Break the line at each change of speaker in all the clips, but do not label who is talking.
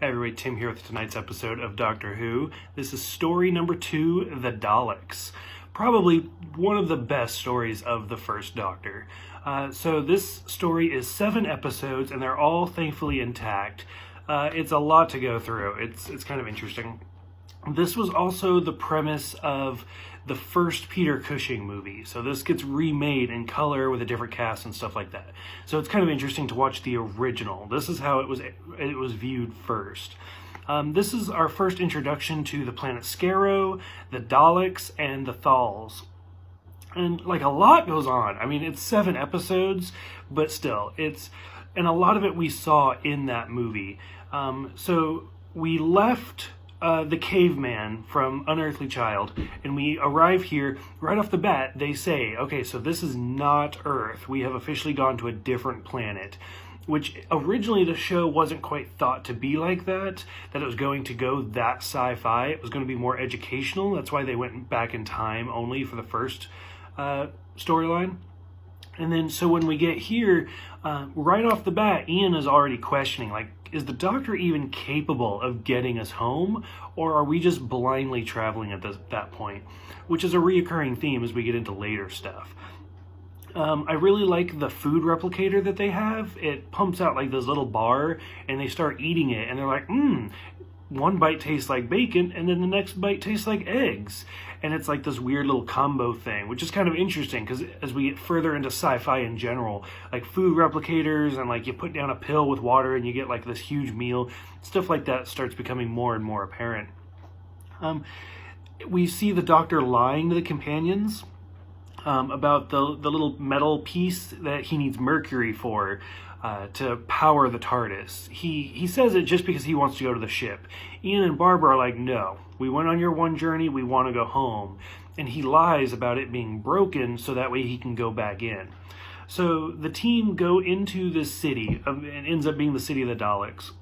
Hey everybody, Tim here with tonight's episode of Doctor Who. This is story number 2, The Daleks. Probably one of the best stories of the first Doctor. So this story is 7 episodes and they're all thankfully intact. It's a lot to go through. It's kind of interesting. This was also the premise of the first Peter Cushing movie. So this gets remade in color with a different cast and stuff like that. So it's kind of interesting to watch the original. This is how it was viewed first. This is our first introduction to the planet Skaro, the Daleks, and the Thalls. And like a lot goes on. I mean, it's 7 episodes, but still, and a lot of it we saw in that movie. So we left the caveman from Unearthly Child, and we arrive here right off the bat. They say, okay, so this is not Earth. We have officially gone to a different planet, which originally the show wasn't quite thought to be like that it was going to go that sci-fi. It was going to be more educational. That's why they went back in time only for the first storyline. And then so when we get here, right off the bat, Ian is already questioning, like, is the Doctor even capable of getting us home, or are we just blindly traveling at that point? Which is a reoccurring theme as we get into later stuff. I really like the food replicator that they have. It pumps out like this little bar, and they start eating it, and they're like, one bite tastes like bacon, and then the next bite tastes like eggs. And it's like this weird little combo thing, which is kind of interesting, because as we get further into sci-fi in general, like food replicators, and like you put down a pill with water and you get like this huge meal, stuff like that starts becoming more and more apparent. We see the Doctor lying to the companions about the little metal piece that he needs mercury for, to power the TARDIS. He says it just because he wants to go to the ship. Ian and Barbara are like, no, we went on your one journey, we want to go home. And he lies about it being broken so that way he can go back in. So the team go into this city, and ends up being the city of the Daleks.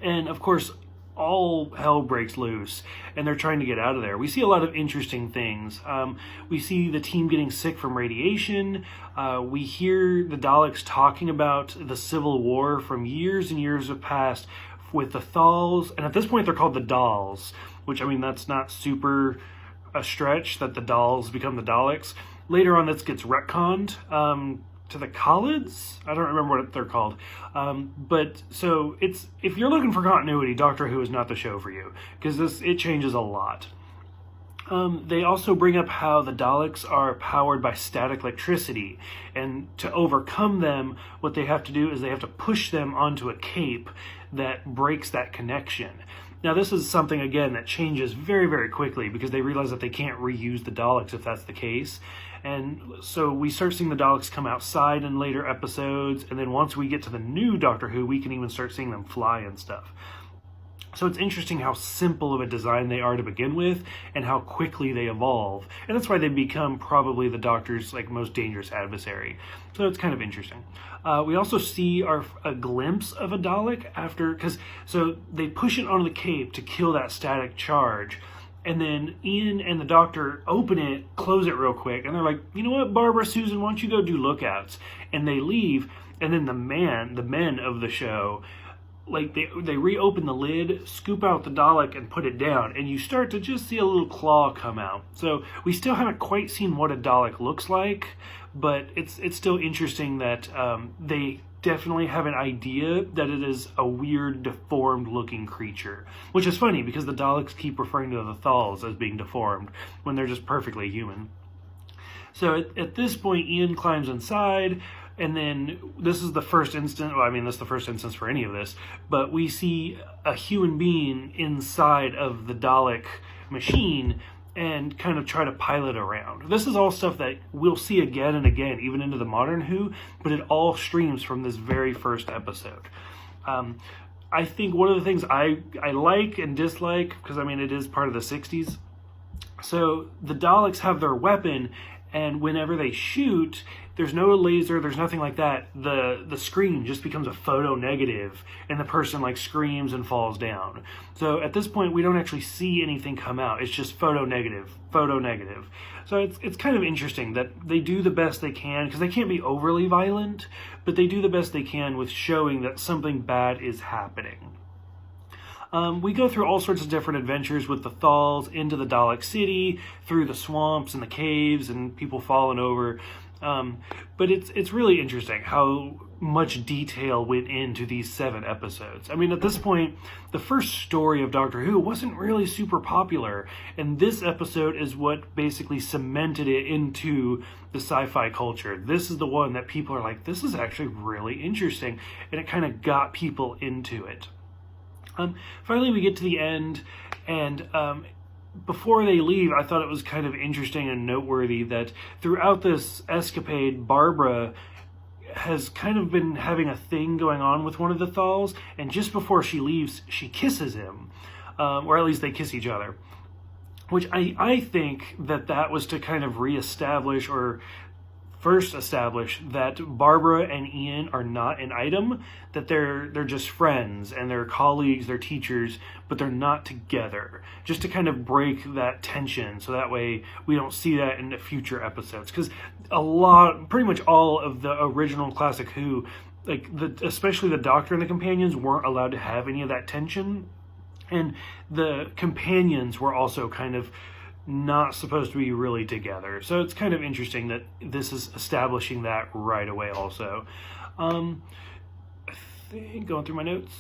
And of course, all hell breaks loose, and they're trying to get out of there. We see a lot of interesting things. We see the team getting sick from radiation. We hear the Daleks talking about the Civil War from years and years of past with the Thalls, and at this point they're called the Dolls, which, I mean, that's not super a stretch that the Dolls become the Daleks. Later on, this gets retconned to the Khalids? I don't remember what they're called. But so if you're looking for continuity, Doctor Who is not the show for you, because it changes a lot. They also bring up how the Daleks are powered by static electricity, and to overcome them, what they have to do is they have to push them onto a cape that breaks that connection. Now, this is something, again, that changes very, very quickly, because they realize that they can't reuse the Daleks if that's the case. And so we start seeing the Daleks come outside in later episodes, and then once we get to the new Doctor Who, we can even start seeing them fly and stuff. So it's interesting how simple of a design they are to begin with, and how quickly they evolve. And that's why they become probably the Doctor's most dangerous adversary. So it's kind of interesting. We also see a glimpse of a Dalek so they push it onto the cape to kill that static charge. And then Ian and the Doctor open it, close it real quick, and they're like, you know what, Barbara, Susan, why don't you go do lookouts? And they leave, and then the men of the show, they reopen the lid, scoop out the Dalek, and put it down, and you start to just see a little claw come out. So we still haven't quite seen what a Dalek looks like, but it's still interesting that they definitely have an idea that it is a weird, deformed-looking creature. Which is funny, because the Daleks keep referring to the Thalls as being deformed, when they're just perfectly human. So at this point, Ian climbs inside, and then this is the first instance, this is the first instance for any of this, but we see a human being inside of the Dalek machine and kind of try to pilot around. This is all stuff that we'll see again and again, even into the modern Who, but it all streams from this very first episode. I think one of the things I like and dislike, because it is part of the 60s, so the Daleks have their weapon, and whenever they shoot, there's no laser, there's nothing like that. The screen just becomes a photo negative, and the person screams and falls down. So at this point, we don't actually see anything come out. It's just photo negative. So it's kind of interesting that they do the best they can, because they can't be overly violent, but they do the best they can with showing that something bad is happening. We go through all sorts of different adventures with the Thalls into the Dalek city, through the swamps and the caves and people falling over. But it's really interesting how much detail went into these 7 episodes. I mean, at this point, the first story of Doctor Who wasn't really super popular, and this episode is what basically cemented it into the sci-fi culture. This is the one that people are like, this is actually really interesting, and it kind of got people into it. Finally, we get to the end, and before they leave, I thought it was kind of interesting and noteworthy that throughout this escapade, Barbara has kind of been having a thing going on with one of the Thalls, and just before she leaves, she kisses him, or at least they kiss each other, which I think that was to kind of reestablish or first establish that Barbara and Ian are not an item, that they're just friends and they're colleagues, they're teachers, but they're not together, just to kind of break that tension, so that way we don't see that in the future episodes. Because pretty much all of the original classic Who, like especially the Doctor and the companions, weren't allowed to have any of that tension, and the companions were also kind of not supposed to be really together. So it's kind of interesting that this is establishing that right away also. I think, going through my notes,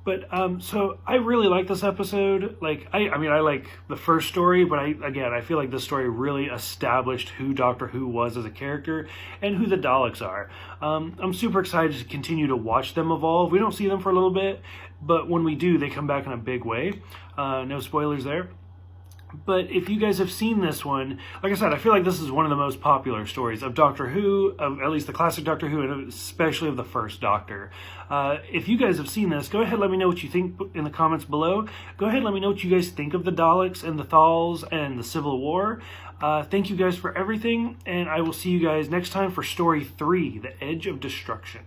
but so I really like this episode. Like, I mean, I like the first story, but I feel like this story really established who Doctor Who was as a character and who the Daleks are. I'm super excited to continue to watch them evolve. We don't see them for a little bit, but when we do, they come back in a big way. No spoilers there. But if you guys have seen this one, like I said, I feel like this is one of the most popular stories of Doctor Who, of at least the classic Doctor Who, and especially of the first Doctor. If you guys have seen this, go ahead and let me know what you think in the comments below. Go ahead and let me know what you guys think of the Daleks and the Thalls and the Civil War. Thank you guys for everything, and I will see you guys next time for Story 3, The Edge of Destruction.